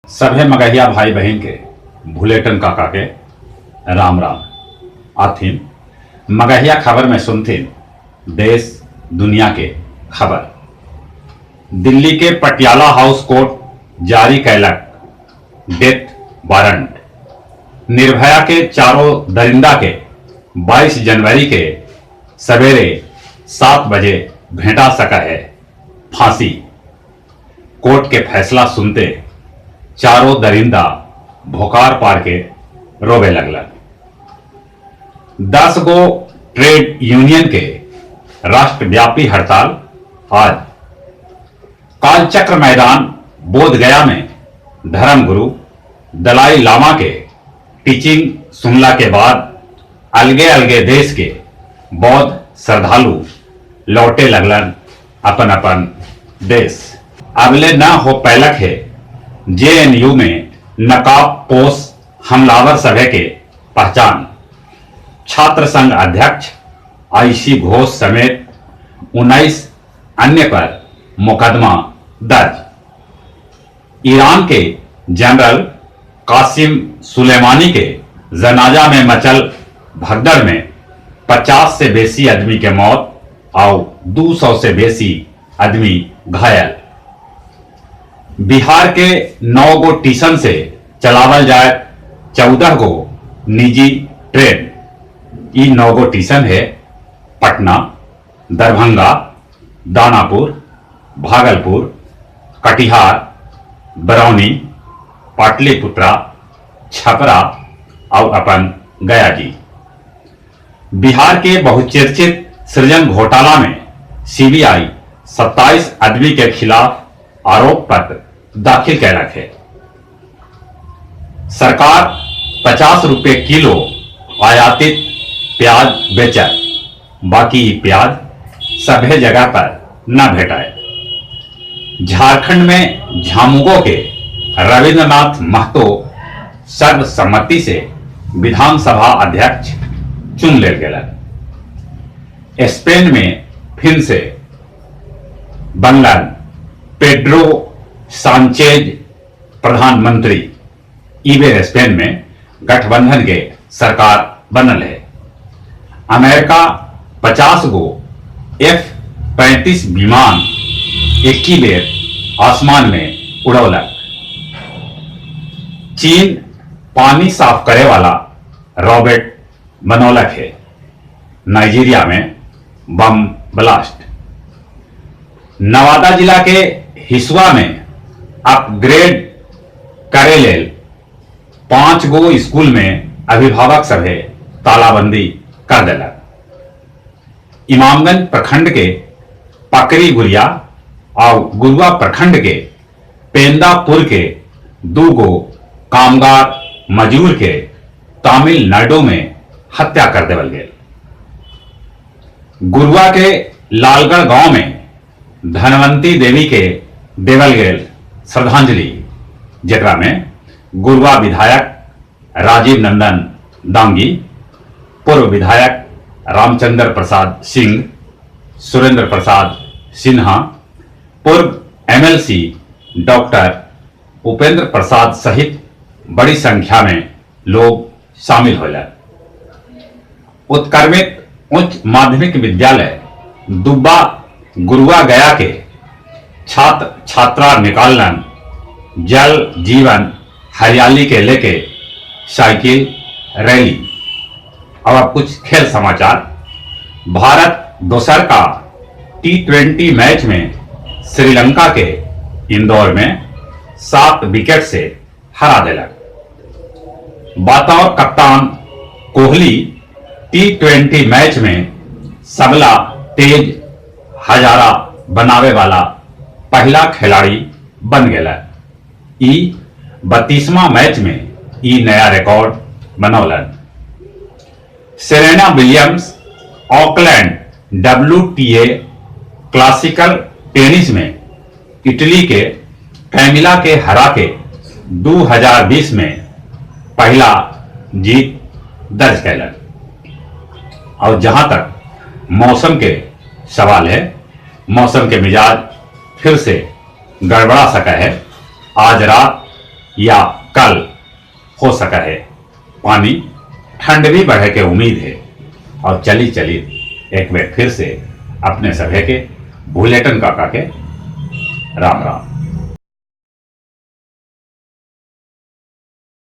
सभे मगहिया भाई बहन के भुलेटन काका के राम राम। आथिन मगहिया खबर में सुनथिन देश दुनिया के खबर। दिल्ली के पटियाला हाउस कोर्ट जारी कैलक डेथ वारंट। निर्भया के चारों दरिंदा के 22 जनवरी के सवेरे 7 बजे भेंटा सका है फांसी। कोर्ट के फैसला सुनते चारों दरिंदा भोकार पार के रोवे लगलन। 10 गो ट्रेड यूनियन के राष्ट्रव्यापी हड़ताल आज। कालचक्र मैदान बोध गया में धर्मगुरु दलाई लामा के टीचिंग सुनला के बाद अलगे अलगे देश के बौद्ध श्रद्धालु लौटे लगलन अपन अपन देश। अगले न हो पैलक है जेएनयू में नकाब पोष हमलावर सभे के पहचान। छात्र संघ अध्यक्ष आईसी घोष समेत 19 अन्य पर मुकदमा दर्ज। ईरान के जनरल कासिम सुलेमानी के जनाजा में मचल भगदड़ में 50 से बेसी आदमी के मौत और 200 से बेसी आदमी घायल। बिहार के 9 गो स्टेशन से चलावल जाए 14 गो निजी ट्रेन। ये 9 गो स्टेशन है पटना, दरभंगा, दानापुर, भागलपुर, कटिहार, बरौनी, पाटलिपुत्रा, छपरा और अपन गया जी। बिहार के बहुचर्चित सृजन घोटाला में सीबीआई 27 आदमी के खिलाफ आरोप पत्र दाखिल कैलक है। सरकार 50 रुपए किलो आयातित प्याज बेचत, बाकी प्याज सभे जगह पर न भेटाए। झारखंड में झामुगो के रविंद्रनाथ महतो सर्वसम्मति से विधानसभा अध्यक्ष चुन लेल गेलन। स्पेन में फिर से बनलन पेड्रो सांचेज प्रधानमंत्री। ईबेर स्पेन में गठबंधन के सरकार बनल है। अमेरिका 50 गो F-35 विमान 21 बेर आसमान में उड़ौलक। चीन पानी साफ करे वाला रॉबोट बनौलक है। नाइजीरिया में बम ब्लास्ट। नवादा जिला के हिसुआ में अपग्रेड करे लेल 5 गो स्कूल में अभिभावक सभे तालाबंदी कर देलक। इमामगंज प्रखंड के पकरी गुड़िया और गुरुआ प्रखंड के पेंदापुर के 2 गो कामगार मजदूर के तमिलनाडु में हत्या कर देवल गेल। गुरुआ के लालगढ़ गांव में धनवंती देवी के देवल गेल श्रद्धांजलि, जेकरा में गुरुआ विधायक राजीव नंदन दांगी, पूर्व विधायक रामचंद्र प्रसाद सिंह, सुरेंद्र प्रसाद सिन्हा, पूर्व एमएलसी डॉक्टर उपेंद्र प्रसाद सहित बड़ी संख्या में लोग शामिल हुए। उत्क्रमित उच्च माध्यमिक विद्यालय दुब्बा गुरुआ गया के छात्र छात्रा निकालन जल जीवन हरियाली के लेके साइकिल रैली। अब कुछ खेल समाचार। भारत दोसर का T20 मैच में श्रीलंका के इंदौर में 7 विकेट से हरा दिलक। बतौर कप्तान कोहली T20 मैच में सबला तेज हजारा बनावे वाला पहला खिलाड़ी बन गया। 32वां मैच में नया रिकॉर्ड बनौलन। Serena Williams Auckland WTA classical tennis में इटली के कैमिला के हरा के 2020 में पहला जीत दर्ज कैलन। और जहां तक मौसम के सवाल है, मौसम के मिजाज फिर से गड़बड़ा सका है। आज रात या कल हो सका है। पानी ठंड भी बढ़े के उम्मीद है। और चली चली एक बार फिर से अपने सभे के बुलेटिन काका के राम राम।